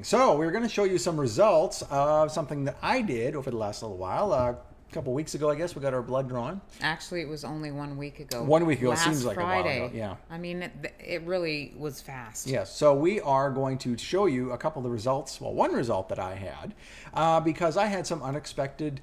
So we're going to show you some results of something that I did over the last little while. A couple weeks ago, I guess, we got our blood drawn. Actually, it was only 1 week ago. 1 week ago, Last seems like Friday. a while ago. Yeah. I mean, it really was fast. Yes. So we are going to show you a couple of the results. Well, one result that I had because I had some unexpected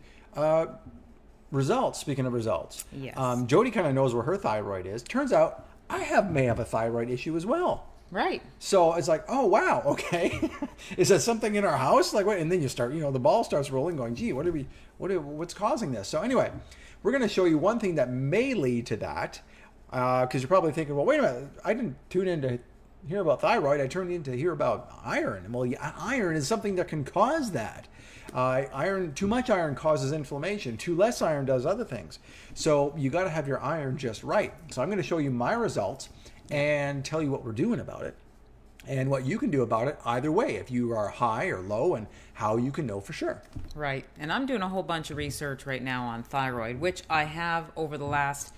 results. Speaking of results, Yes. Jodi kind of knows where her thyroid is. Turns out I may have a thyroid issue as well. Right. So it's like, oh wow, okay, is that something in our house? Like what? And then you start, the ball starts rolling, going, gee, what's causing this? So anyway, we're going to show you one thing that may lead to that, because you're probably thinking, well, wait a minute, I didn't tune in to hear about thyroid, I tuned in to hear about iron. Well, yeah, iron is something that can cause that. Too much iron causes inflammation. Too less iron does other things. So you got to have your iron just right. So I'm going to show you my results and tell you what we're doing about it and what you can do about it either way, if you are high or low, and how you can know for sure. Right. And I'm doing a whole bunch of research right now on thyroid, which I have over the last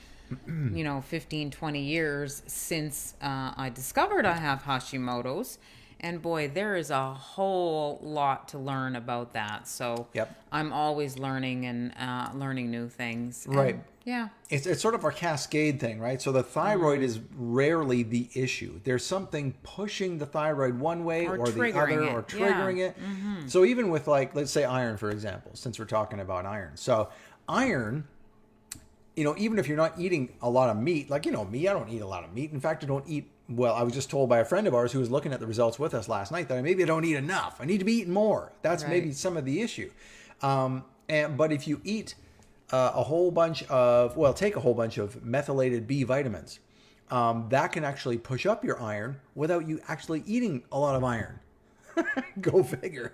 15, 20 years since I discovered I have Hashimoto's. And boy, there is a whole lot to learn about that. So Yep. I'm always learning and learning new things. Right. And, yeah. It's sort of a cascade thing, right? So the thyroid is rarely the issue. There's something pushing the thyroid one way or the other, or triggering it. So even with, like, let's say iron, for example, since we're talking about iron. So iron, even if you're not eating a lot of meat, like, me, I don't eat a lot of meat. In fact, I don't eat, well, I was just told by a friend of ours who was looking at the results with us last night that maybe I don't eat enough. I need to be eating more. That's Right. maybe some of the issue. But if you eat take a whole bunch of methylated B vitamins, that can actually push up your iron without you actually eating a lot of iron. Go figure.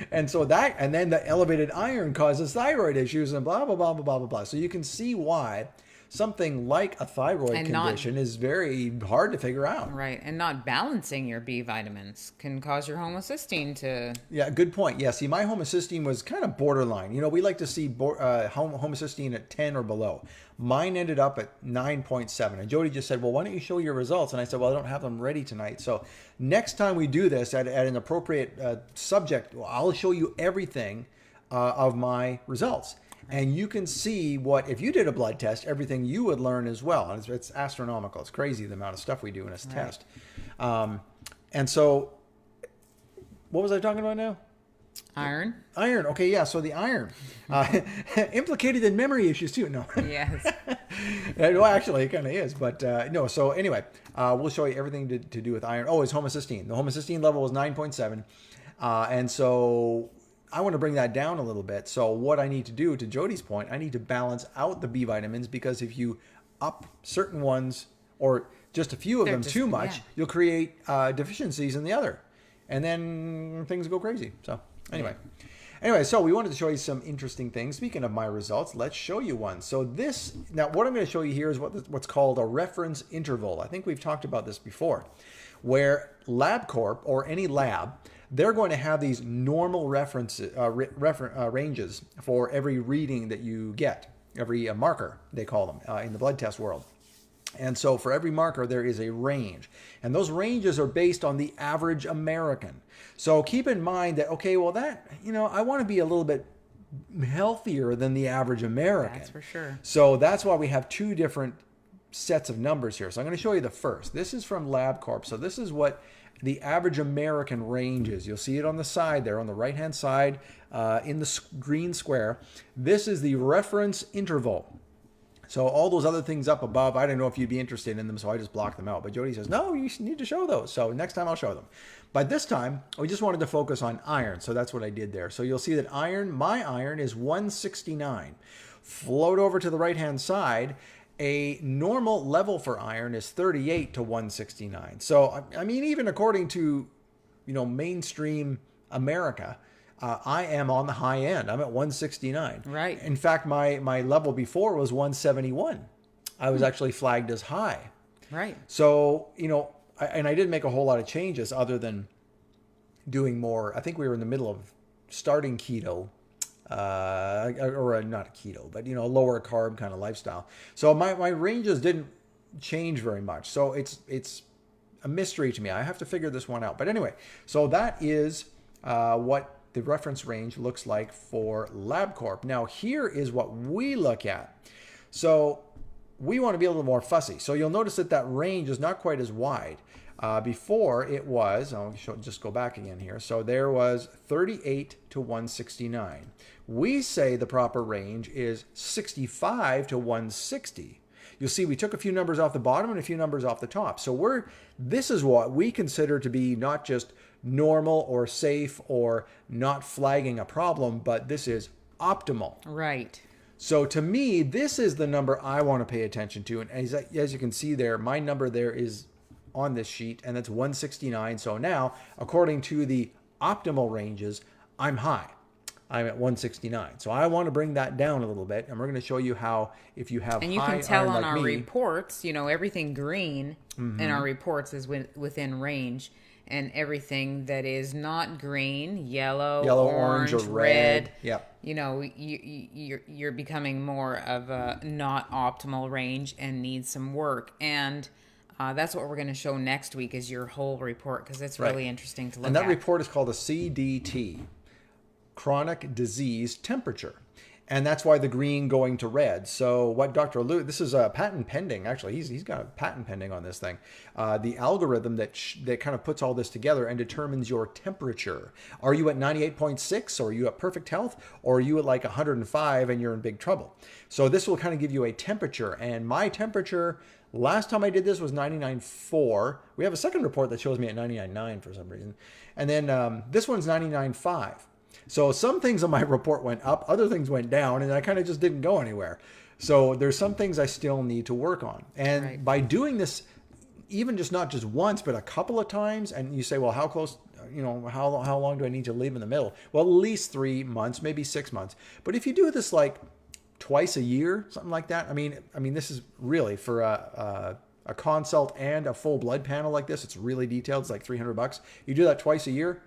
And then the elevated iron causes thyroid issues and blah, blah, blah, blah, blah, blah, blah. So you can see why something like a thyroid condition is very hard to figure out. Right. And not balancing your B vitamins can cause your homocysteine to... Yeah, good point. Yeah, see, my homocysteine was kind of borderline. We like to see homocysteine at 10 or below. Mine ended up at 9.7. And Jodi just said, well, why don't you show your results? And I said, well, I don't have them ready tonight. So next time we do this at an appropriate subject, I'll show you everything of my results. And you can see if you did a blood test, everything you would learn as well. And it's astronomical. It's crazy the amount of stuff we do in this test. And so, what was I talking about now? Iron. Iron. Okay, yeah. So the iron implicated in memory issues too. No. Yes. Well, actually, it kind of is. But no. So anyway, we'll show you everything to do with iron. Oh, it's homocysteine. The homocysteine level was 9.7, and so I want to bring that down a little bit. So what I need to do, to Jodi's point, I need to balance out the B vitamins, because if you up certain ones or just a few of them too much, you'll create deficiencies in the other, and then things go crazy. So anyway, so we wanted to show you some interesting things. Speaking of my results, let's show you one. So now what I'm going to show you here is what's called a reference interval. I think we've talked about this before, where LabCorp or any lab, they're going to have these normal references, ranges for every reading that you get, every marker, they call them in the blood test world. And so for every marker, there is a range. And those ranges are based on the average American. So keep in mind that, okay, well, I want to be a little bit healthier than the average American. That's for sure. So that's why we have two different sets of numbers here. So I'm going to show you the first. This is from LabCorp. So this is what the average American range is. You'll see it on the side there, on the right-hand side, in the green square. This is the reference interval. So all those other things up above, I don't know if you'd be interested in them, so I just blocked them out. But Jodi says, no, you need to show those. So next time I'll show them. But this time, we just wanted to focus on iron. So that's what I did there. So you'll see that my iron is 169. Float over to the right-hand side. A normal level for iron is 38 to 169. So, I mean, even according to, mainstream America, I am on the high end. I'm at 169. Right. In fact, my level before was 171. I was actually flagged as high. Right. So, and I didn't make a whole lot of changes other than doing more. I think we were in the middle of starting keto. Or not a keto, but a lower carb kind of lifestyle. So my ranges didn't change very much. So it's a mystery to me. I have to figure this one out. But anyway, so that is what the reference range looks like for LabCorp. Now, here is what we look at. So we want to be a little more fussy. So you'll notice that that range is not quite as wide. Before it was, I'll just go back again here. So there was 38 to 169. We say the proper range is 65 to 160. You'll see we took a few numbers off the bottom and a few numbers off the top. So this is what we consider to be not just normal or safe or not flagging a problem, but this is optimal. Right. So to me, this is the number I want to pay attention to. And as you can see there, my number there is on this sheet, and that's 169. So now, according to the optimal ranges, I'm high. I'm at 169. So I want to bring that down a little bit, and we're going to show you how, if you have and you high can tell iron on like our me, reports, everything green in our reports is within range, and everything that is not green, yellow, orange, or red, yep. You're becoming more of a not optimal range and need some work. And that's what we're going to show next week is your whole report, because it's really interesting to look at. And that report is called a CDT, chronic disease temperature. And that's why the green going to red. So what Dr. Lou, this is a patent pending, actually. He's got a patent pending on this thing. The algorithm that kind of puts all this together and determines your temperature. Are you at 98.6, or are you at perfect health, or are you at like 105 and you're in big trouble? So this will kind of give you a temperature. And my temperature, last time I did this was 99.4. We have a second report that shows me at 99.9 for some reason. And then this one's 99.5. So some things on my report went up, other things went down, and I kind of just didn't go anywhere. So there's some things I still need to work on. And by doing this, even just not just once, but a couple of times, and you say, well, how close, how long do I need to leave in the middle? Well, at least 3 months, maybe 6 months. But if you do this like twice a year, something like that, I mean, this is really for a consult and a full blood panel like this. It's really detailed. It's like $300. You do that twice a year.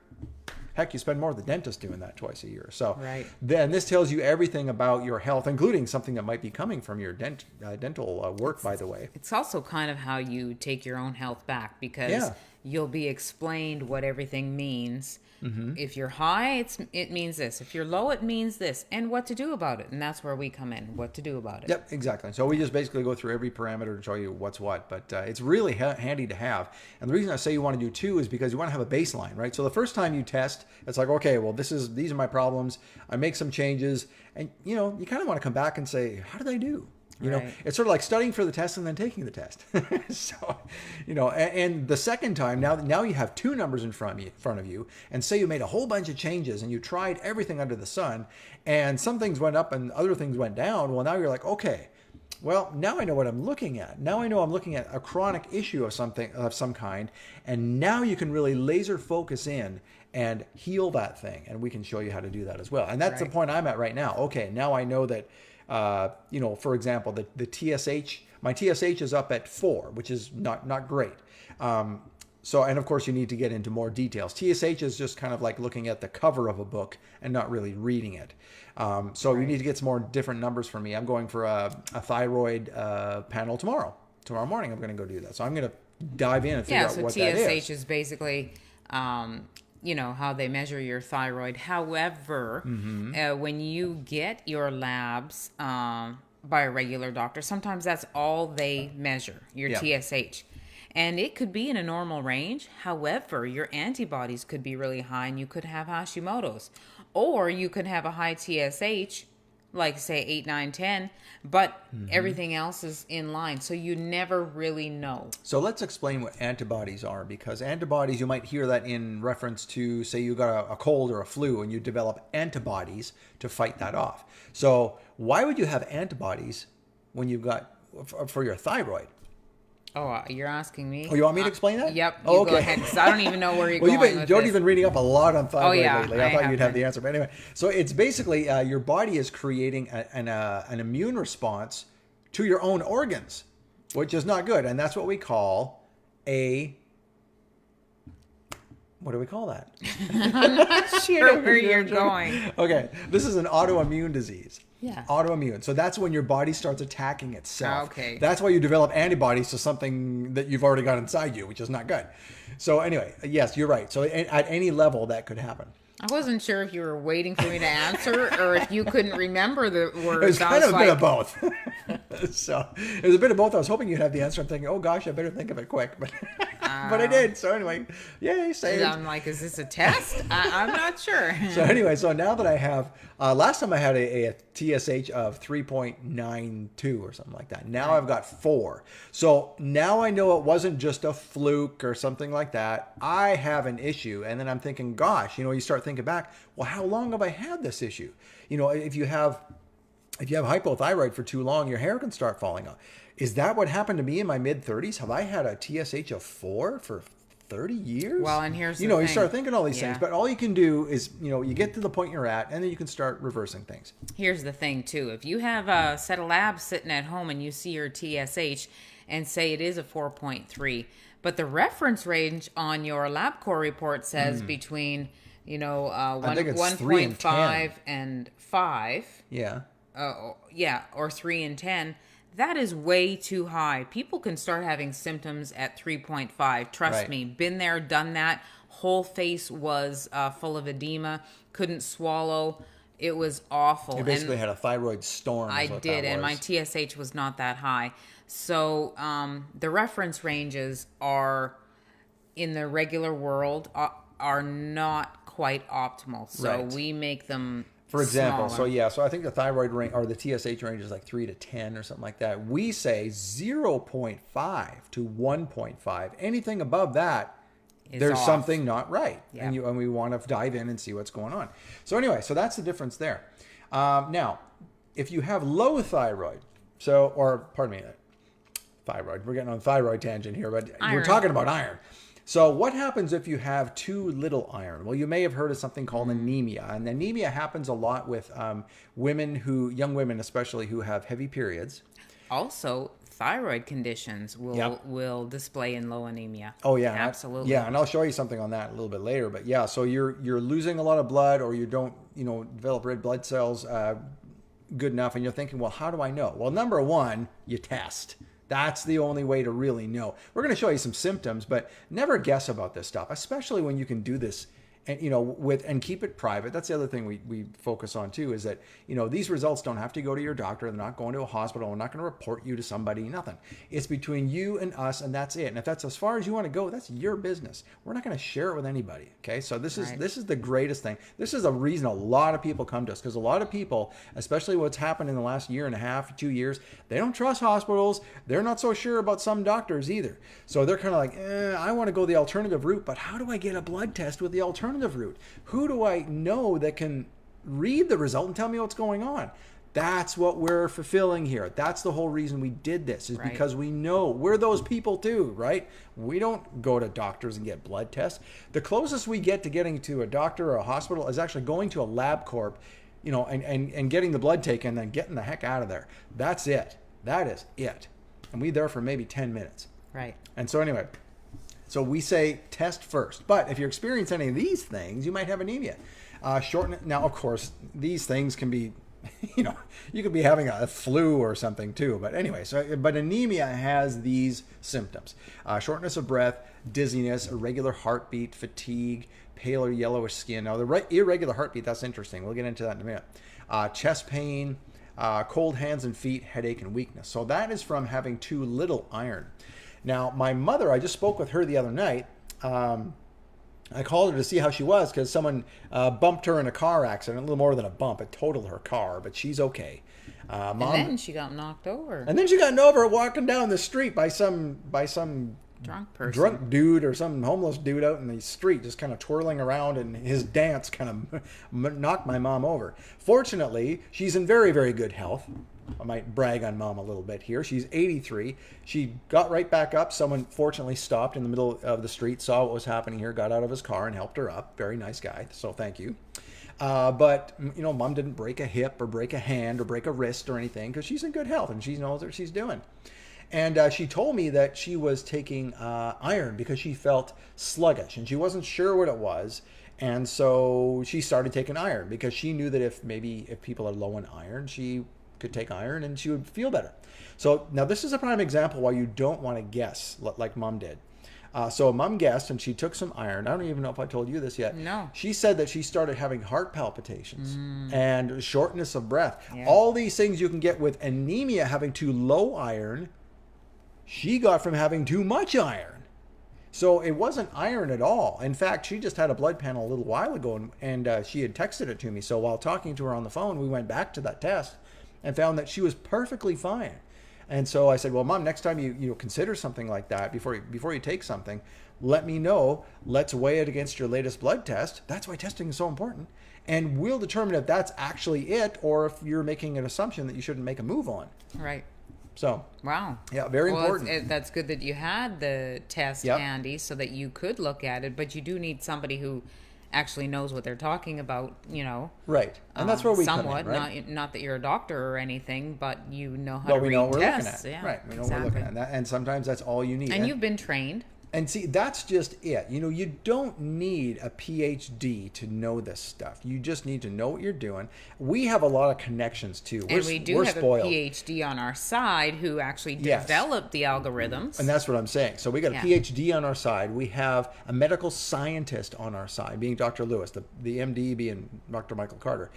Heck, you spend more with the dentist doing that twice a year. So then this tells you everything about your health, including something that might be coming from your dental work, by the way. It's also kind of how you take your own health back, because you'll be explained what everything means. If you're high, it means this. If you're low, it means this, and what to do about it. And that's where we come in, what to do about it. Yep, exactly. So we just basically go through every parameter and show you what's what. But it's really handy to have. And the reason I say you want to do two is because you want to have a baseline, right? So the first time you test, it's like, okay, well, these are my problems. I make some changes. And, you kind of want to come back and say, how did I do? It's sort of like studying for the test and then taking the test. So, and the second time, now you have two numbers in front of you, and say you made a whole bunch of changes and you tried everything under the sun, and some things went up and other things went down. Well, now you're like, okay, well, now I know what I'm looking at. Now I know I'm looking at a chronic issue of some kind, and now you can really laser focus in and heal that thing, and we can show you how to do that as well. And that's the point I'm at right now. Okay, now I know that. For example, the TSH, my TSH is up at 4, which is not great. And of course you need to get into more details. TSH is just kind of like looking at the cover of a book and not really reading it. You need to get some more different numbers from me. I'm going for a thyroid panel tomorrow. Tomorrow morning I'm going to go do that. So I'm going to dive in and figure out what that is. Yeah, so TSH is basically how they measure your thyroid. However, when you get your labs by a regular doctor, sometimes that's all they measure, your TSH. And it could be in a normal range. However, your antibodies could be really high and you could have Hashimoto's. Or you could have a high TSH, like say 8, 9, 10, but everything else is in line. So you never really know. So let's explain what antibodies are, because antibodies, you might hear that in reference to, say you got a cold or a flu and you develop antibodies to fight that off. So why would you have antibodies when you've got, for your thyroid? Oh, you're asking me? Oh, you want me to explain that? Yep. Go ahead, because I don't even know where you're going with Jody's been reading up a lot on thyroid lately. I thought you'd have been. the answer. But anyway, so it's basically your body is creating an immune response to your own organs, which is not good. And that's what we call what do we call that? I'm not sure where you're going. Okay. This is an autoimmune disease. Yeah. Autoimmune. So that's when your body starts attacking itself. Okay. That's why you develop antibodies to something that you've already got inside you, which is not good. So anyway, yes, you're right. So at any level that could happen. I wasn't sure if you were waiting for me to answer or if you couldn't remember the It words. was kind of a bit of both. So it was a bit of both. I was hoping you'd have the answer. I'm thinking, oh gosh, I better think of it quick. But but I did. So anyway, yay, saved. I'm like, is this a test? I'm not sure. So anyway, so now that I have, last time I had a TSH of 3.92 or something like that. Now I've got 4. So now I know it wasn't just a fluke or something like that. I have an issue. And then I'm thinking, gosh, you start thinking back, well, how long have I had this issue? If you have hypothyroid for too long, your hair can start falling out. Is that what happened to me in my mid-30s? Have I had a TSH of 4 for 30 years? Well, and here's the you thing. start thinking all these things, but all you can do is, you get to the point you're at, and then you can start reversing things. Here's the thing, too. If you have a set of labs sitting at home and you see your TSH and say it is a 4.3, but the reference range on your LabCorp report says between, I think it's 1.5 and 5. Yeah. Or 3 and 10. That is way too high. People can start having symptoms at 3.5. Trust me, been there, done that. Whole face was full of edema, couldn't swallow. It was awful. You basically had a thyroid storm. I did, and my TSH was not that high. So the reference ranges are, in the regular world, are not quite optimal. So we make them for example, smaller. so I think the thyroid range or the TSH range is like 3 to 10 or something like that. We say 0.5 to 1.5. Anything above that, there's something not right. Yeah. And we want to dive in and see what's going on. So anyway, so that's the difference there. Now, if you have low thyroid, thyroid, we're getting on a thyroid tangent here, but we're talking about iron. So what happens if you have too little iron? Well, you may have heard of something called anemia. And anemia happens a lot with young women especially, who have heavy periods. Also, thyroid conditions will display in low anemia. Oh, yeah. Absolutely. Yeah, and I'll show you something on that a little bit later. But yeah, so you're losing a lot of blood, or you don't, develop red blood cells good enough. And you're thinking, well, how do I know? Well, number one, you test. That's the only way to really know. We're going to show you some symptoms, but never guess about this stuff, especially when you can do this and and keep it private. That's the other thing we focus on too, is that these results don't have to go to your doctor. They're not going to a hospital. We're not going to report you to somebody. Nothing. It's between you and us, and that's it. And if that's as far as you want to go, that's your business. We're not going to share it with anybody. Okay, so this is the greatest thing. This is the reason a lot of people come to us, because a lot of people, especially what's happened in the last year and a half, 2 years, they don't trust hospitals. They're not so sure about some doctors either. So they're kind of like, I want to go the alternative route, but how do I get a blood test with the alternative route? Who do I know that can read the result and tell me what's going on? That's what we're fulfilling here. That's the whole reason we did this, is because we know we're those people too, right? We don't go to doctors and get blood tests. The closest we get to getting to a doctor or a hospital is actually going to a LabCorp, and getting the blood taken and then getting the heck out of there. That's it. That is it. And we're there for maybe 10 minutes. Right. And so anyway, so we say test first. But if you experience any of these things, you might have anemia. Now, of course, these things can be, you could be having a flu or something too. But anyway, but anemia has these symptoms: shortness of breath, dizziness, irregular heartbeat, fatigue, pale or yellowish skin. Now, the irregular heartbeat, that's interesting. We'll get into that in a minute. Chest pain, cold hands and feet, headache, and weakness. So that is from having too little iron. Now, my mother, I just spoke with her the other night. I called her to see how she was, because someone bumped her in a car accident, a little more than a bump. It totaled her car, but she's okay. Mom, and then she got knocked over. And then she got knocked over walking down the street by some drunk dude or some homeless dude out in the street, just kind of twirling around, and his dance kind of knocked my mom over. Fortunately, she's in very, very good health. I might brag on Mom a little bit here. She's 83. She got right back up. Someone fortunately stopped in the middle of the street, saw what was happening here, got out of his car and helped her up. Very nice guy, so thank you. But Mom didn't break a hip or break a hand or break a wrist or anything, because she's in good health and she knows what she's doing. And she told me that she was taking iron because she felt sluggish and she wasn't sure what it was. And so she started taking iron because she knew that if people are low in iron, she could take iron and she would feel better. So now this is a prime example why you don't want to guess like Mom did. So Mom guessed, and she took some iron. I don't even know if I told you this yet. No. She said that she started having heart palpitations and shortness of breath. Yeah. All these things you can get with anemia, having too low iron, she got from having too much iron. So it wasn't iron at all. In fact, she just had a blood panel a little while ago, and she had texted it to me. So while talking to her on the phone, we went back to that test and found that she was perfectly fine. And so I said, well, Mom, next time you consider something like that, before you take something, let me know. Let's weigh it against your latest blood test. That's why testing is so important. And we'll determine if that's actually it, or if you're making an assumption that you shouldn't make a move on. Right. So, wow. Yeah, very important. That's good that you had the test handy so that you could look at it, but you do need somebody who actually knows what they're talking about, Right. And that's where we somewhat, come in, right? Not that you're a doctor or anything, but you know how to we read know what we're tests. looking at. Yeah, Right. We know exactly. what we're looking at. And sometimes that's all you need. And you've been trained. And see, that's just it. You don't need a PhD to know this stuff. You just need to know what you're doing. We have a lot of connections too. And we do we're have spoiled. a PhD on our side who actually developed the algorithms. And that's what I'm saying. So we got a PhD on our side. We have a medical scientist on our side, being Dr. Lewis, the MD being Dr. Michael Carter.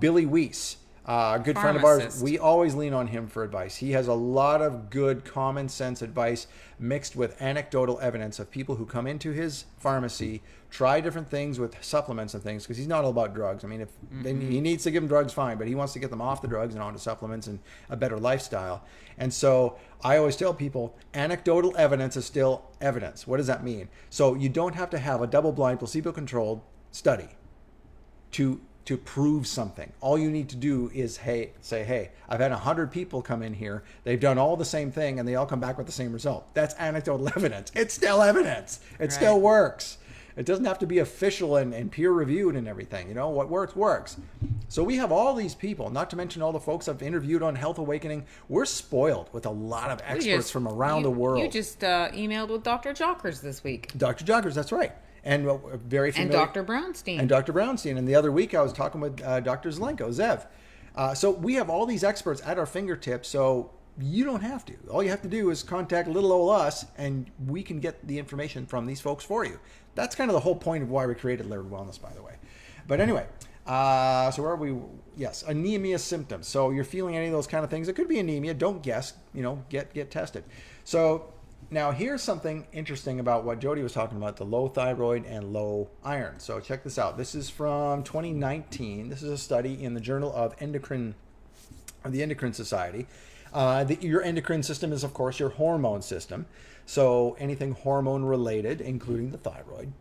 Billy Weiss. A good friend of ours, we always lean on him for advice. He has a lot of good common sense advice mixed with anecdotal evidence of people who come into his pharmacy, try different things with supplements and things, because he's not all about drugs. I mean, if he needs to give them drugs, fine, but he wants to get them off the drugs and onto supplements and a better lifestyle. And so I always tell people, anecdotal evidence is still evidence. What does that mean? So you don't have to have a double-blind, placebo-controlled study to prove something. All you need to do is say, hey, I've had 100 people come in here. They've done all the same thing, and they all come back with the same result. That's anecdotal evidence. It's still evidence. It still works. It doesn't have to be official and peer-reviewed and everything. What works, works. So we have all these people, not to mention all the folks I've interviewed on Health Awakening. We're spoiled with a lot of experts from around the world. You just emailed with Dr. Jockers this week. Dr. Jockers, that's right. And very familiar. And Dr. Brownstein. And Dr. Brownstein. And the other week I was talking with Dr. Zelenko, Zev. So we have all these experts at our fingertips, so you don't have to. All you have to do is contact little old us, and we can get the information from these folks for you. That's kind of the whole point of why we created Layered Wellness, by the way. But anyway, so where are we? Yes, anemia symptoms. So you're feeling any of those kind of things. It could be anemia. Don't guess. Get tested. So now, here's something interesting about what Jodi was talking about, the low thyroid and low iron. So check this out. This is from 2019. This is a study in the Journal of the Endocrine Society. Your endocrine system is, of course, your hormone system. So anything hormone related, including the thyroid,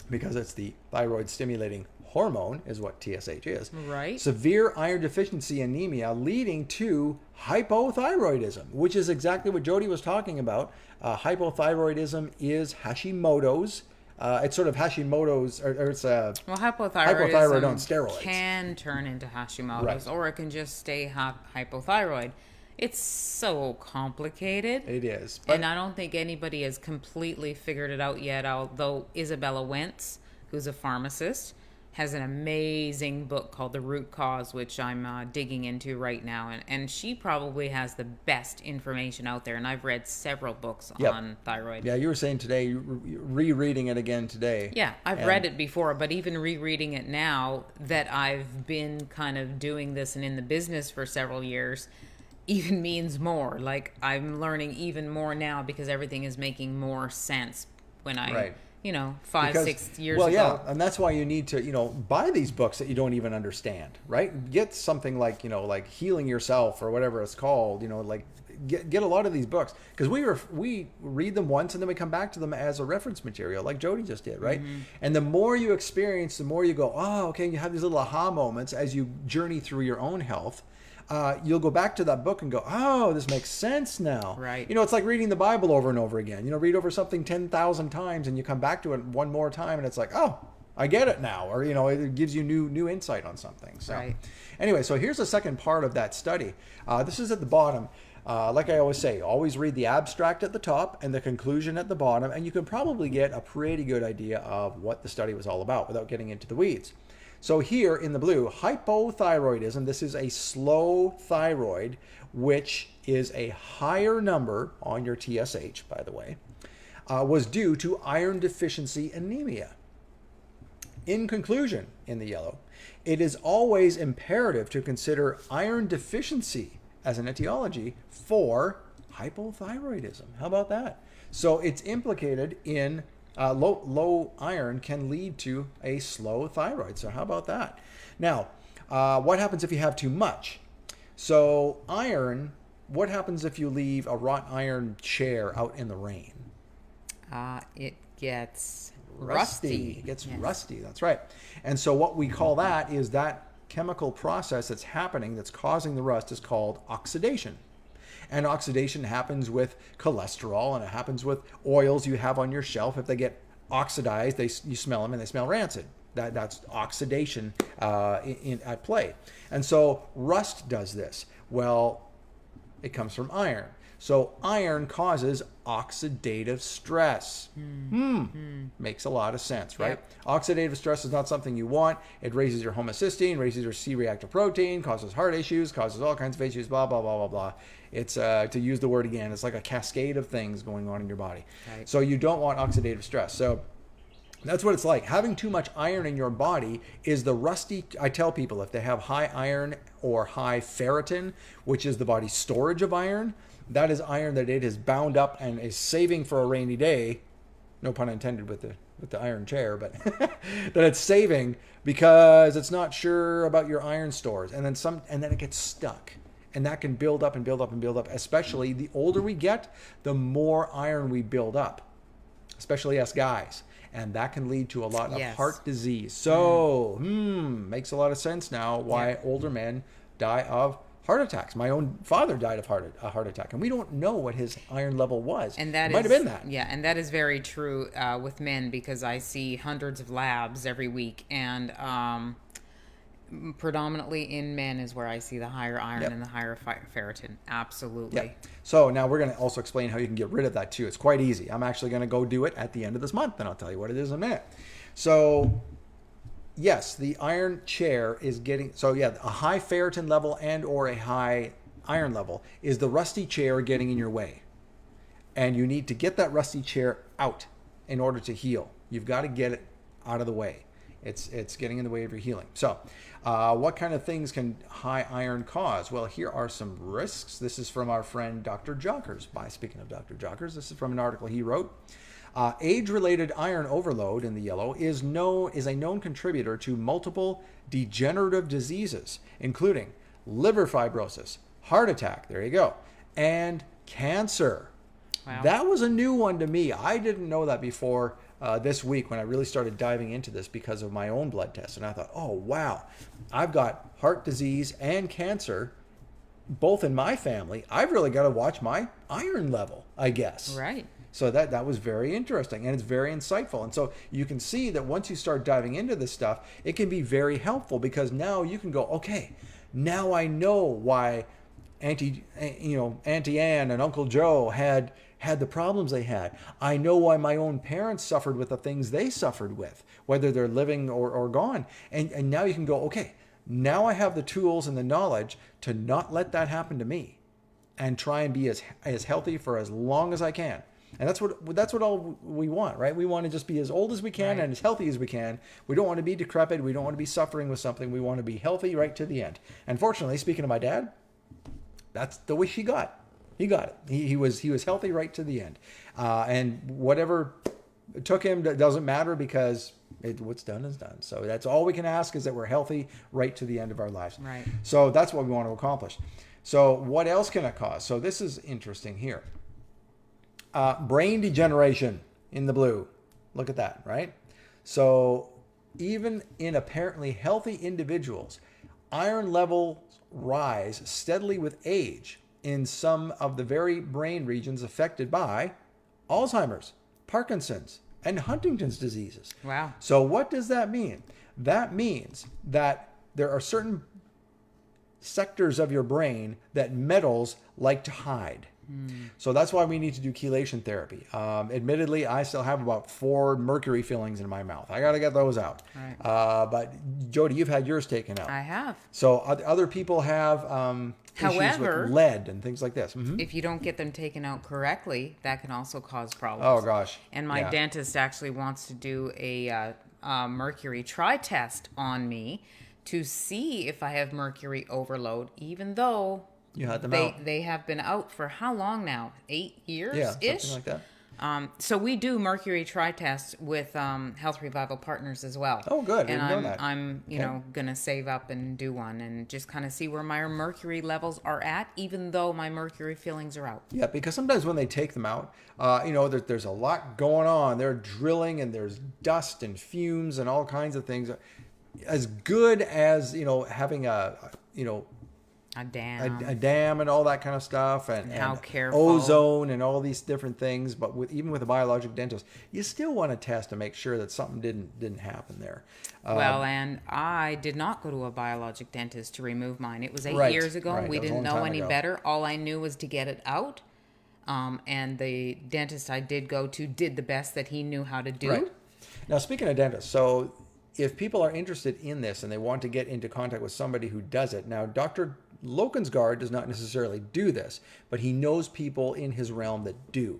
because it's the thyroid stimulating hormone is what TSH is. Right. Severe iron deficiency anemia leading to hypothyroidism, which is exactly what Jodi was talking about. Hypothyroidism is Hashimoto's. It's sort of Hashimoto's, or it's hypothyroid on steroids. Can turn into Hashimoto's, right, or it can just stay hypothyroid. It's so complicated. It is. And I don't think anybody has completely figured it out yet, although Isabella Wentz, who's a pharmacist, has an amazing book called The Root Cause, which I'm digging into right now. And she probably has the best information out there. And I've read several books on thyroid. Yeah, you were saying today, you're rereading it again today. Yeah, I've read it before, but even rereading it now that I've been kind of doing this and in the business for several years, even means more. Like, I'm learning even more now because everything is making more sense when I... Right. 6 years ago. Well, yeah, and that's why you need to, buy these books that you don't even understand, right? Get something like, like Healing Yourself or whatever it's called, get a lot of these books, because we read them once and then we come back to them as a reference material, like Jodi just did, right? Mm-hmm. And the more you experience, the more you go, oh, okay, you have these little aha moments as you journey through your own health. You'll go back to that book and go, oh, this makes sense now. Right. It's like reading the Bible over and over again. Read over something 10,000 times and you come back to it one more time and it's like, oh, I get it now. Or, it gives you new insight on something. So right. Anyway, so here's the second part of that study. This is at the bottom. Like I always say, always read the abstract at the top and the conclusion at the bottom, and you can probably get a pretty good idea of what the study was all about without getting into the weeds. So here in the blue, hypothyroidism, this is a slow thyroid, which is a higher number on your TSH, by the way. was due to iron deficiency anemia. In conclusion, in the yellow, it is always imperative to consider iron deficiency as an etiology for hypothyroidism. How about that? So it's implicated in low iron can lead to a slow thyroid. So how about that? Now, what happens if you have too much? So iron, what happens if you leave a wrought iron chair out in the rain? It gets rusty. It gets Yes. rusty. That's right. And so what we call that is that chemical process that's happening that's causing the rust is called oxidation. And oxidation happens with cholesterol, and it happens with oils you have on your shelf. If they get oxidized, you smell them and they smell rancid. That's oxidation at play. And so rust does this. Well, it comes from iron. So iron causes oxidative stress. Makes a lot of sense, right? Yep. Oxidative stress is not something you want. It raises your homocysteine, raises your C-reactive protein, causes heart issues, causes all kinds of issues, blah, blah, blah, blah, blah. It's, to use the word again, it's like a cascade of things going on in your body. Right. So you don't want oxidative stress. So that's what it's like. Having too much iron in your body is the rusty. I tell people if they have high iron or high ferritin, which is the body's storage of iron, that is iron that it is bound up and is saving for a rainy day. No pun intended with the iron chair, but that it's saving because it's not sure about your iron stores, and then it gets stuck. And that can build up and build up and build up. Especially the older we get, the more iron we build up, especially us guys. And that can lead to a lot of heart disease. So, makes a lot of sense now why older men die of heart attacks. My own father died of a heart attack, and we don't know what his iron level was. And that might have been that. Yeah, and that is very true with men, because I see hundreds of labs every week, and predominantly in men is where I see the higher iron and the higher ferritin. Absolutely. Yep. So now we're going to also explain how you can get rid of that too. It's quite easy. I'm actually going to go do it at the end of this month, and I'll tell you what it is in a minute. So yes, the iron chair is getting, a high ferritin level and or a high iron level is the rusty chair getting in your way. And you need to get that rusty chair out in order to heal. You've got to get it out of the way. It's getting in the way of your healing. So what kind of things can high iron cause? Well, here are some risks. This is from our friend Dr. Jockers. Speaking of Dr. Jockers, this is from an article he wrote. Age-related iron overload in the yellow is a known contributor to multiple degenerative diseases, including liver fibrosis, heart attack, there you go, and cancer. Wow. That was a new one to me. I didn't know that before this week when I really started diving into this because of my own blood test. And I thought, oh, wow, I've got heart disease and cancer both in my family. I've really got to watch my iron level, I guess. Right. So that was very interesting, and it's very insightful. And so you can see that once you start diving into this stuff, it can be very helpful, because now you can go, okay, now I know why Auntie Anne and Uncle Joe had the problems they had. I know why my own parents suffered with the things they suffered with, whether they're living or gone. And now you can go, okay, now I have the tools and the knowledge to not let that happen to me, and try and be as healthy for as long as I can. And that's what all we want, right? We want to just be as old as we can and as healthy as we can. We don't want to be decrepit. We don't want to be suffering with something. We want to be healthy right to the end. And fortunately, speaking of my dad, that's the wish he got. He got it. He was healthy right to the end. And whatever took him doesn't matter, because what's done is done. So that's all we can ask, is that we're healthy right to the end of our lives. Right. So that's what we want to accomplish. So what else can it cause? So this is interesting here. Brain degeneration in the blue. Look at that, right? So even in apparently healthy individuals, iron levels rise steadily with age in some of the very brain regions affected by Alzheimer's, Parkinson's, and Huntington's diseases. Wow. So what does that mean? That means that there are certain sectors of your brain that metals like to hide. So that's why we need to do chelation therapy. Admittedly, I still have about 4 mercury fillings in my mouth. I got to get those out. Right. But Jodi, you've had yours taken out. I have. So other people have issues However, with lead and things like this. If you don't get them taken out correctly, that can also cause problems. Oh, gosh. And my dentist actually wants to do a mercury test on me to see if I have mercury overload, even though You had them out. they have been out for how long now? 8 years-ish? Yeah, something like that. So we do mercury tests with Health Revival Partners as well. Oh, good. And I didn't know that. I'm gonna save up and do one and just kind of see where my mercury levels are at, even though my mercury fillings are out. Yeah, because sometimes when they take them out, there's a lot going on. They're drilling and there's dust and fumes and all kinds of things. As good as, having a dam. a dam and all that kind of stuff, and how careful. ozone and all these different things. But even with a biologic dentist, you still want to test to make sure that something didn't happen there. Well, and I did not go to a biologic dentist to remove mine. It was 8 Right, years ago. right. We That was a didn't long know time any ago. better. All I knew was to get it out. And the dentist I did go to did the best that he knew how to do. Right. Now, speaking of dentists, so if people are interested in this and they want to get into contact with somebody who does it, now Dr. Lokensgaard does not necessarily do this, but he knows people in his realm that do.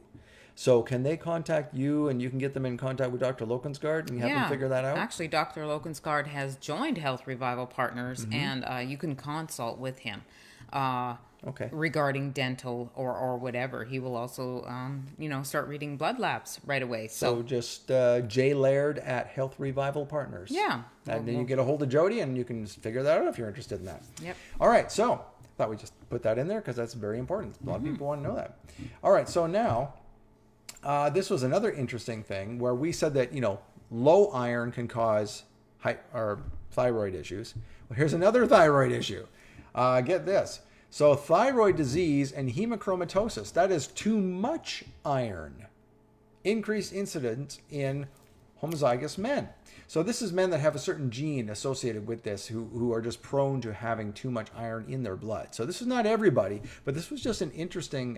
So can they contact you and you can get them in contact with Dr. Lokensgaard and have them figure that out? Actually, Dr. Lokensgaard has joined Health Revival Partners, and you can consult with him. Okay. Regarding dental or whatever. He will also, start reading blood labs right away. So just Jay Laird at Health Revival Partners. Yeah. And then you get a hold of Jodi and you can figure that out if you're interested in that. Yep. All right. So thought we'd just put that in there because that's very important. A lot of people want to know that. All right. So now this was another interesting thing where we said that, low iron can cause thyroid issues. Well, here's another thyroid issue. Get this. So thyroid disease and hemochromatosis, that is too much iron. Increased incidence in homozygous men. So this is men that have a certain gene associated with this who are just prone to having too much iron in their blood. So this is not everybody, but this was just an interesting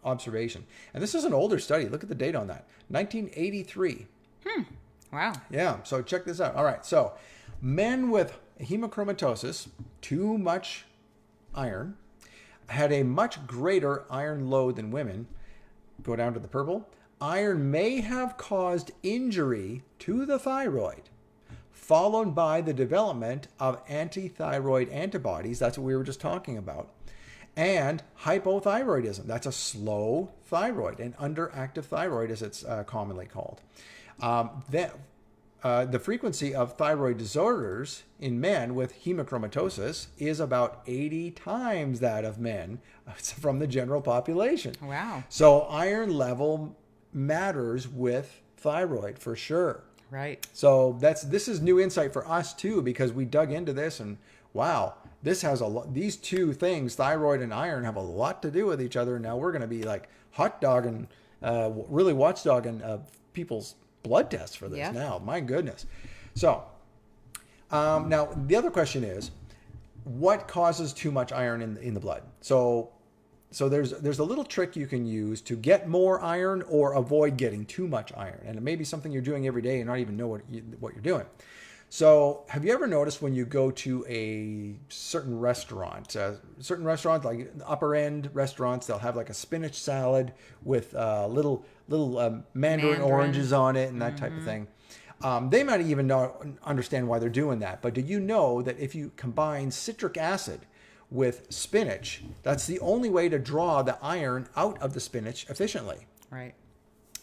observation. And this is an older study. Look at the date on that. 1983. Wow. Yeah, so check this out. All right, so men with hemochromatosis, too much iron, had a much greater iron load than women. Go down to the purple. Iron may have caused injury to the thyroid, followed by the development of anti-thyroid antibodies. That's what we were just talking about. And hypothyroidism. That's a slow thyroid, an underactive thyroid, as it's commonly called. The frequency of thyroid disorders in men with hemochromatosis is about 80 times that of men from the general population. Wow. So iron level matters with thyroid for sure. Right. So this is new insight for us too, because we dug into this and wow, this has a lot. These two things, thyroid and iron, have a lot to do with each other. Now we're going to be like hot dogging, really watchdogging people's blood tests for this now. My goodness. So now the other question is, what causes too much iron in the blood? So there's a little trick you can use to get more iron or avoid getting too much iron, and it may be something you're doing every day and not even know what you're doing. So have you ever noticed when you go to a certain restaurant like upper end restaurants, they'll have like a spinach salad with little mandarin oranges on it and that type of thing. They might even not understand why they're doing that. But do you know that if you combine citric acid with spinach, that's the only way to draw the iron out of the spinach efficiently? Right.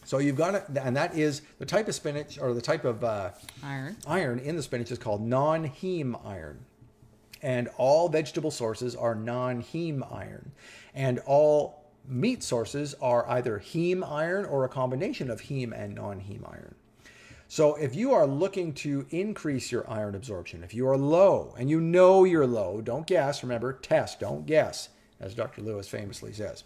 So you've got it, and that is the type of spinach or the type of iron in the spinach is called non-heme iron. And all vegetable sources are non-heme iron. And all meat sources are either heme iron or a combination of heme and non-heme iron. So if you are looking to increase your iron absorption, if you are low and you know you're low, don't guess. Remember, test, don't guess, as Dr. Lewis famously says.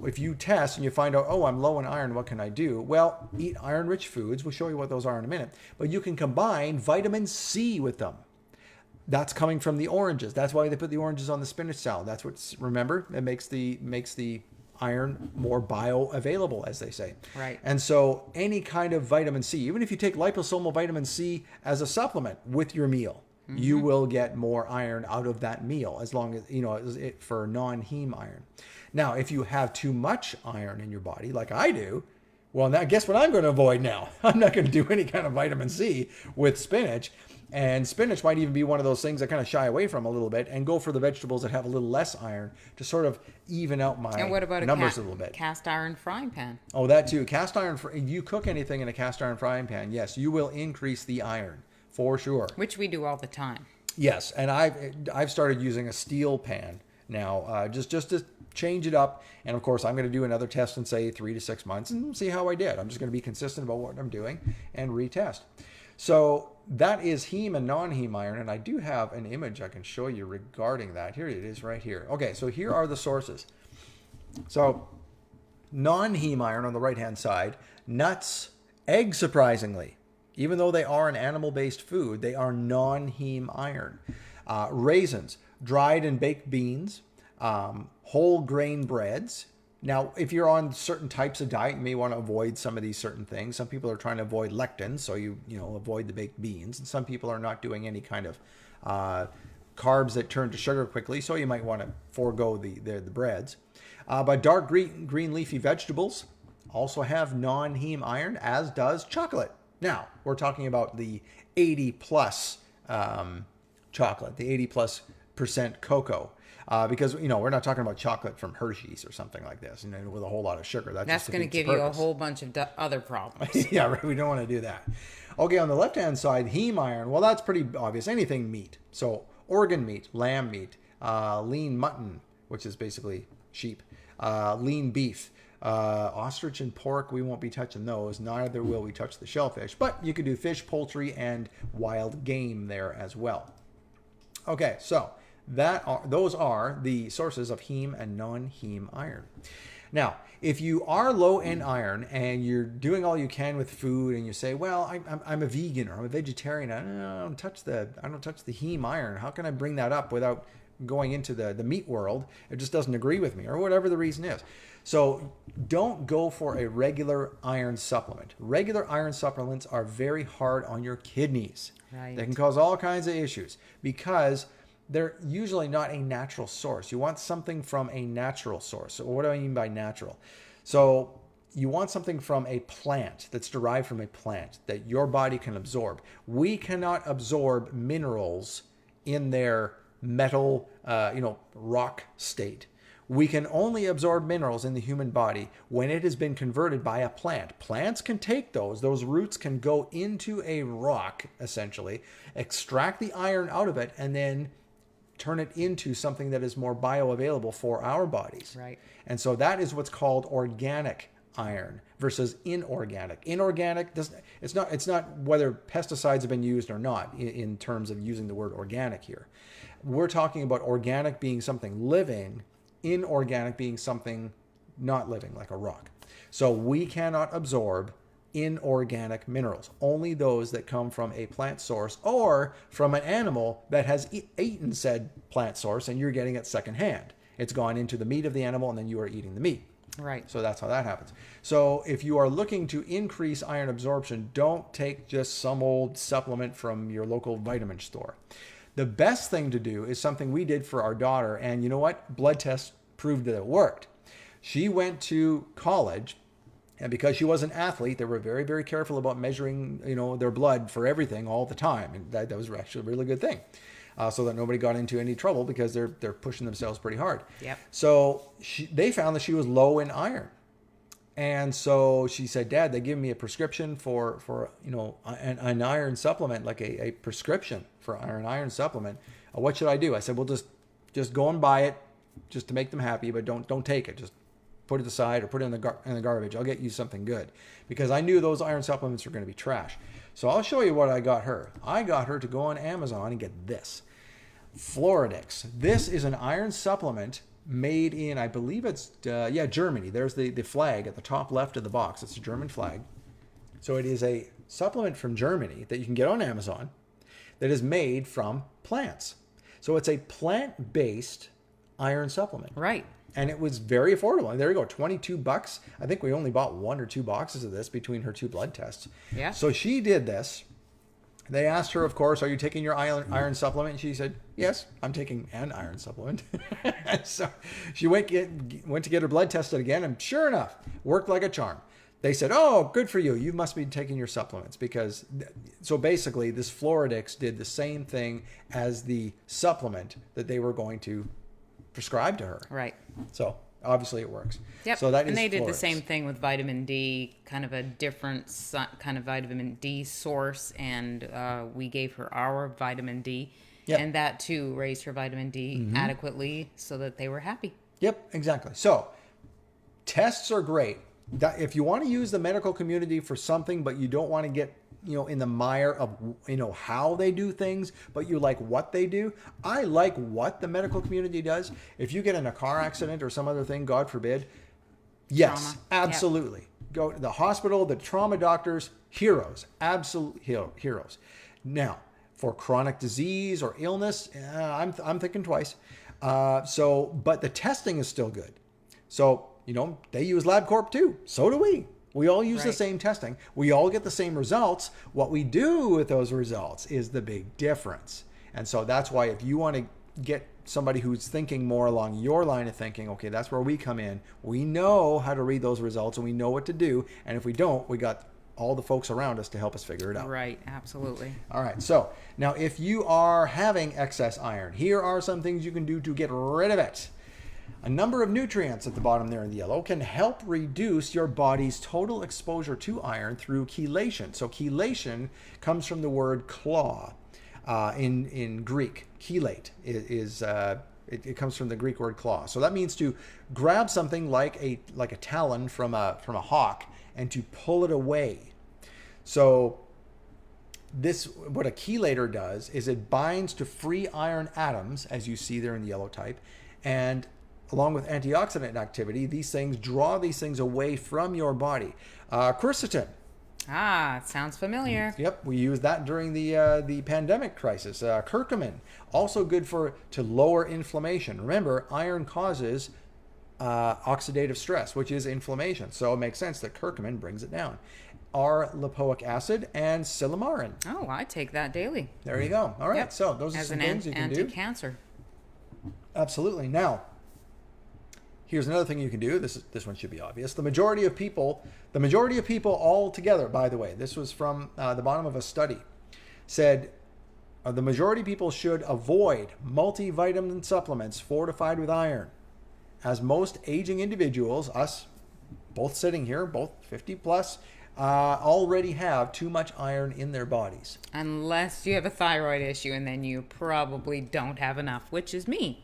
If you test and you find out, oh, I'm low in iron, what can I do? Well, eat iron-rich foods. We'll show you what those are in a minute. But you can combine vitamin C with them. That's coming from the oranges. That's why they put the oranges on the spinach salad. That's remember, it makes the iron more bioavailable, as they say. Right. And so any kind of vitamin C, even if you take liposomal vitamin C as a supplement with your meal, you will get more iron out of that meal, as long as, for non-heme iron. Now, if you have too much iron in your body, like I do, well, now guess what I'm going to avoid now? I'm not going to do any kind of vitamin C with spinach. And spinach might even be one of those things I kind of shy away from a little bit and go for the vegetables that have a little less iron to sort of even out my And what about numbers a little bit. Cast iron frying pan? Oh, that too. Cast iron. If you cook anything in a cast iron frying pan, yes, you will increase the iron for sure. Which we do all the time. Yes, and I've started using a steel pan now, just to change it up. And of course, I'm going to do another test in say 3 to 6 months and see how I did. I'm just going to be consistent about what I'm doing and retest. So that is heme and non-heme iron, and I do have an image I can show you regarding that. Here it is right here. Okay, so here are the sources. So non-heme iron on the right-hand side, nuts, eggs, surprisingly. Even though they are an animal-based food, they are non-heme iron. Raisins, dried and baked beans, whole grain breads. Now, if you're on certain types of diet, you may want to avoid some of these certain things. Some people are trying to avoid lectins, so you avoid the baked beans. And some people are not doing any kind of carbs that turn to sugar quickly, so you might want to forego the breads. But dark green leafy vegetables also have non-heme iron, as does chocolate. Now, we're talking about the 80 plus chocolate, the 80 plus % cocoa. Because, we're not talking about chocolate from Hershey's or something like this, with a whole lot of sugar. That's going to give you a whole bunch of other problems. Yeah, right. We don't want to do that. Okay, on the left-hand side, heme iron, well, that's pretty obvious. Anything meat. So organ meat, lamb meat, lean mutton, which is basically sheep, lean beef, ostrich and pork, we won't be touching those. Neither will we touch the shellfish. But you could do fish, poultry, and wild game there as well. Okay, so those are the sources of heme and non-heme iron. Now, if you are low in iron and you're doing all you can with food, and you say, "Well, I'm a vegan or I'm a vegetarian. I don't touch the heme iron. How can I bring that up without going into the meat world? It just doesn't agree with me," or whatever the reason is. So don't go for a regular iron supplement. Regular iron supplements are very hard on your kidneys. Right. They can cause all kinds of issues because they're usually not a natural source. You want something from a natural source. So what do I mean by natural? So you want something from a plant that's derived from a plant that your body can absorb. We cannot absorb minerals in their metal, rock state. We can only absorb minerals in the human body when it has been converted by a plant. Plants can take those roots can go into a rock, essentially, extract the iron out of it, and then turn it into something that is more bioavailable for our bodies. Right. And so that is what's called organic iron versus inorganic. Inorganic, it's not whether pesticides have been used or not in terms of using the word organic here. We're talking about organic being something living, inorganic being something not living, like a rock. So we cannot absorb inorganic minerals, only those that come from a plant source or from an animal that has eaten said plant source, and you're getting it secondhand. It's gone into the meat of the animal, and then you are eating the meat. Right. So that's how that happens. So if you are looking to increase iron absorption, don't take just some old supplement from your local vitamin store. The best thing to do is something we did for our daughter, and you know what? Blood tests proved that it worked. She went to college, and because she was an athlete, they were very, very careful about measuring, their blood for everything all the time. And that was actually a really good thing, so that nobody got into any trouble because they're pushing themselves pretty hard. Yep. So they found that she was low in iron. And so she said, "Dad, they give me a prescription for an iron supplement, like a prescription for an iron supplement. What should I do?" I said, "Well, just go and buy it just to make them happy, but don't take it. Just put it aside or put it in the garbage. I'll get you something good," because I knew those iron supplements were going to be trash. So I'll show you what I got her. I got her to go on Amazon and get this. Floridix. This is an iron supplement made in, I believe it's, Germany. There's the flag at the top left of the box. It's a German flag. So it is a supplement from Germany that you can get on Amazon that is made from plants. So it's a plant-based iron supplement. Right. And it was very affordable. And there you go, $22. I think we only bought 1 or 2 boxes of this between her 2 blood tests. Yeah. So she did this. They asked her, of course, are you taking your iron supplement? And she said, yes, I'm taking an iron supplement. So she went to get her blood tested again, and sure enough, worked like a charm. They said, oh, good for you. You must be taking your supplements because, so basically this Floridix did the same thing as the supplement that they were going to prescribe to her. Right. So obviously it works. Yep. So that and is they did Floridix. the same thing with vitamin D, kind of a different kind of vitamin D source. And we gave her our vitamin D. Yep. And that too raised her vitamin D adequately so that they were happy. Yep, exactly. So tests are great. If you want to use the medical community for something, but you don't want to get, in the mire of, how they do things, but you like what they do. I like what the medical community does. If you get in a car accident or some other thing, God forbid, yes, Trauma. absolutely. Yep. Go to the hospital, the trauma doctors, heroes, absolute heroes. Now, for chronic disease or illness, I'm thinking twice. But the testing is still good. So, they use LabCorp too. So do we. We all use the same testing. We all get the same results. What we do with those results is the big difference. And so that's why if you want to get somebody who's thinking more along your line of thinking, okay, that's where we come in. We know how to read those results and we know what to do. And if we don't, we got all the folks around us to help us figure it out. Right, absolutely. All right, so now if you are having excess iron, here are some things you can do to get rid of it. A number of nutrients at the bottom there in the yellow can help reduce your body's total exposure to iron through chelation. So chelation comes from the word claw in Greek. Chelate it comes from the Greek word claw. So that means to grab something like a talon from a hawk and to pull it away. So what a chelator does is it binds to free iron atoms, as you see there in the yellow type, and along with antioxidant activity, these things draw these things away from your body. Quercetin. Ah, it sounds familiar. Yep, we used that during the pandemic crisis. Curcumin, also good to lower inflammation. Remember, iron causes oxidative stress, which is inflammation. So it makes sense that curcumin brings it down. R-lipoic acid and silymarin. Oh, I take that daily. There you go. All right, Yep. so those are As some an things you can do. anti-cancer. Absolutely. Now, here's another thing you can do. This one should be obvious. The majority of people altogether, by the way, this was from the bottom of a study, said the majority of people should avoid multivitamin supplements fortified with iron, as most aging individuals, us both sitting here, both 50 plus, already have too much iron in their bodies. Unless you have a thyroid issue, and then you probably don't have enough, which is me.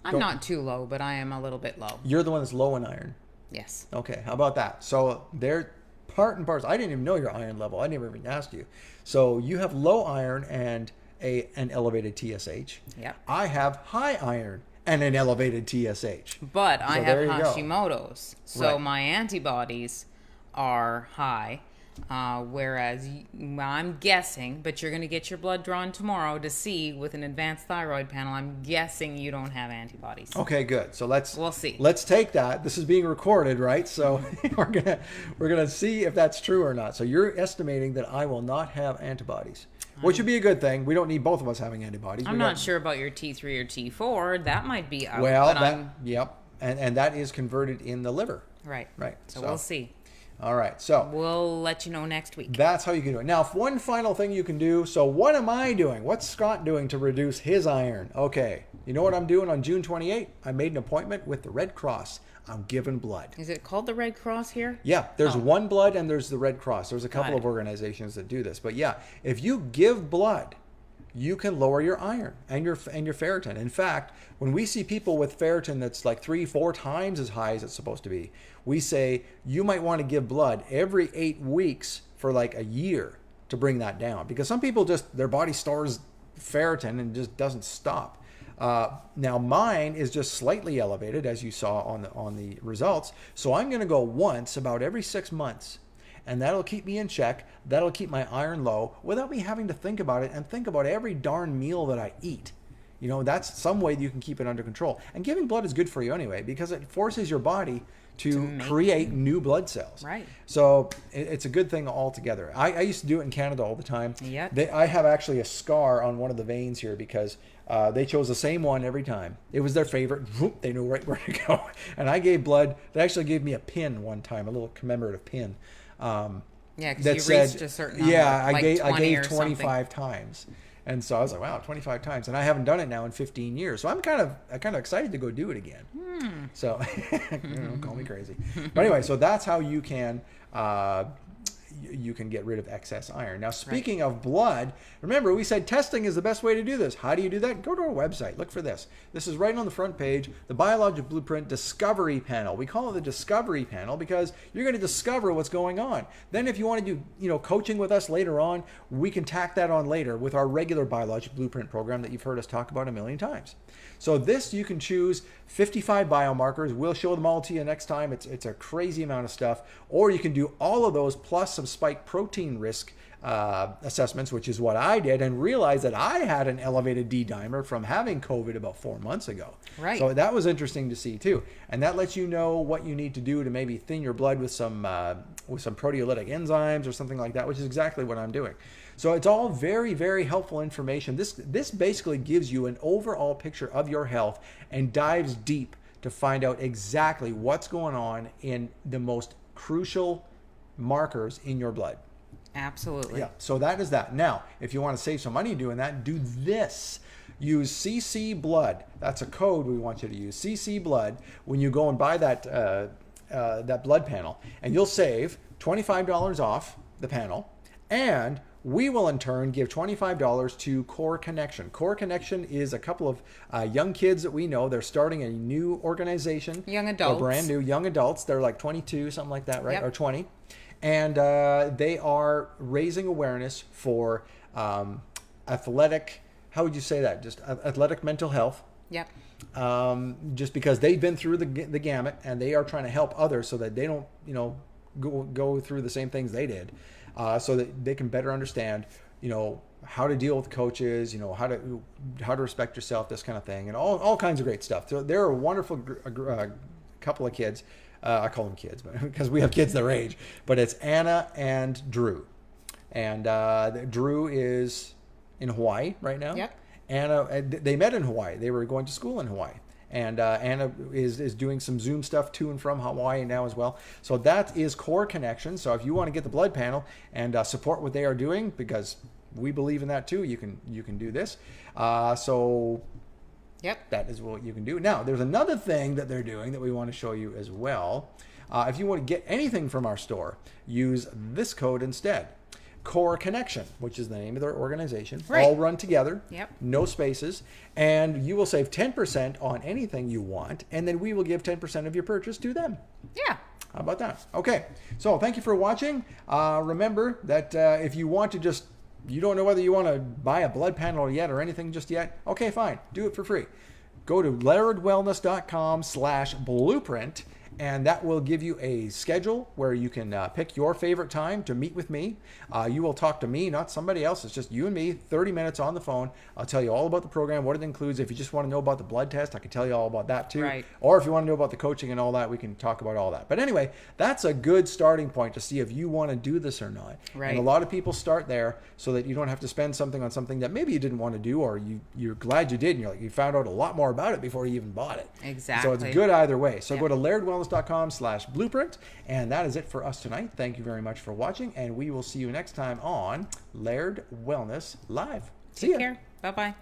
I'm not too low, but I am a little bit low. You're the one that's low in iron. Yes. Okay, how about that? So they're part and parcel. I didn't even know your iron level. I never even asked you. So you have low iron and an elevated TSH. Yep. I have high iron and an elevated TSH. But I have there you go. Hashimoto's, so Right. my antibodies are high. Whereas I'm guessing, but you're going to get your blood drawn tomorrow to see with an advanced thyroid panel. I'm guessing you don't have antibodies. Okay, good. So We'll see. Let's take that. This is being recorded, right? So we're gonna see if that's true or not. So you're estimating that I will not have antibodies, which would be a good thing. We don't need both of us having antibodies. I'm not sure about your T3 or T4. That might be out. Well, but yep, and that is converted in the liver. Right. Right. So we'll see. All right. So We'll let you know next week. that's how you can do it. Now, one final thing you can do. So what am I doing? What's Scott doing to reduce his iron? Okay. You know what I'm doing on June 28th? I made an appointment with the Red Cross. I'm giving blood. Is it called the Red Cross here? Yeah, there's One Blood and there's the Red Cross. There's a couple it. of organizations that do this. But yeah, if you give blood, you can lower your iron and your ferritin. In fact, when we see people with ferritin that's like 3-4 times as high as it's supposed to be, we say you might want to give blood every 8 weeks for like a year to bring that down. Because some people their body stores ferritin and just doesn't stop. Now mine is just slightly elevated, as you saw on the results. So I'm going to go once about every 6 months. And that'll keep me in check. That'll keep my iron low without me having to think about it and think about every darn meal that I eat. that's some way that you can keep it under control. And giving blood is good for you anyway, because it forces your body to create new blood cells. Right. So it's a good thing altogether. I used to do it in Canada all the time. Yeah. I have actually a scar on one of the veins here because they chose the same one every time. It was their favorite. Whoop, they knew right where to go. And I gave blood. They actually gave me a pin one time, a little commemorative pin. Yeah, because you reached a certain number. Yeah, like I gave 25 times. And so I was like, wow, 25 times. And I haven't done it now in 15 years. So I'm kind of excited to go do it again. So call me crazy. But anyway, so that's how you can get rid of excess iron. Now, speaking of blood, remember we said testing is the best way to do this. How do you do that? Go to our website. Look for this. This is right on the front page, the Biologic Blueprint Discovery Panel. We call it the Discovery Panel because you're going to discover what's going on. Then if you want to do, coaching with us later on, we can tack that on later with our regular Biologic Blueprint program that you've heard us talk about a million times. So this, you can choose 55 biomarkers. We'll show them all to you next time. It's a crazy amount of stuff. Or you can do all of those plus some spike protein risk assessments, which is what I did, and realized that I had an elevated D-dimer from having COVID about 4 months ago. Right. So that was interesting to see too. And that lets you know what you need to do to maybe thin your blood with some proteolytic enzymes or something like that, which is exactly what I'm doing. So it's all very, very helpful information. This basically gives you an overall picture of your health and dives deep to find out exactly what's going on in the most crucial markers in your blood. Absolutely. Yeah, so that is that. Now, if you want to save some money doing that, do this. Use CC Blood. That's a code we want you to use. CC Blood when you go and buy that blood panel. And you'll save $25 off the panel. And we will in turn give $25 to Core Connection. Core Connection is a couple of young kids that we know. They're starting a new organization. Young adults. Brand new young adults. They're like 22, something like that, right? Yep. Or 20. And they are raising awareness for athletic, how would you say that? Just athletic mental health. Yep. Just because they've been through the gamut and they are trying to help others so that they don't, go through the same things they did. So that they can better understand, how to deal with coaches, how to respect yourself, this kind of thing, and all kinds of great stuff. So they're a wonderful couple of kids. I call them kids, but because we have kids their age. But it's Anna and Drew, and Drew is in Hawaii right now. Yep. Anna, they met in Hawaii. They were going to school in Hawaii. And Anna is doing some Zoom stuff to and from Hawaii now as well. So that is Core Connection. So if you want to get the blood panel and support what they are doing, because we believe in that too, you can do this. Yep. That is what you can do. Now, there's another thing that they're doing that we want to show you as well. If you want to get anything from our store, use this code instead. Core Connection, which is the name of their organization, right. All run together, Yep. No spaces, and you will save 10% on anything you want, and then we will give 10% of your purchase to them. Yeah. How about that? Okay, so thank you for watching. Remember that if you want to you don't know whether you want to buy a blood panel yet or anything just yet, okay, fine, do it for free. Go to lairdwellness.com/blueprint, and that will give you a schedule where you can pick your favorite time to meet with me. You will talk to me, not somebody else. It's just you and me, 30 minutes on the phone. I'll tell you all about the program, what it includes. If you just want to know about the blood test, I can tell you all about that too. Right. Or if you want to know about the coaching and all that, we can talk about all that. But anyway, that's a good starting point to see if you want to do this or not. Right. And a lot of people start there so that you don't have to spend something on something that maybe you didn't want to do, or you're glad you did, and you found out a lot more about it before you even bought it. Exactly. So it's good either way. So Yep. go to lairdwellness.com/blueprint, and that is it for us tonight. Thank you very much for watching, and we will see you next time on Laird Wellness Live. See Take ya. care. Bye-bye.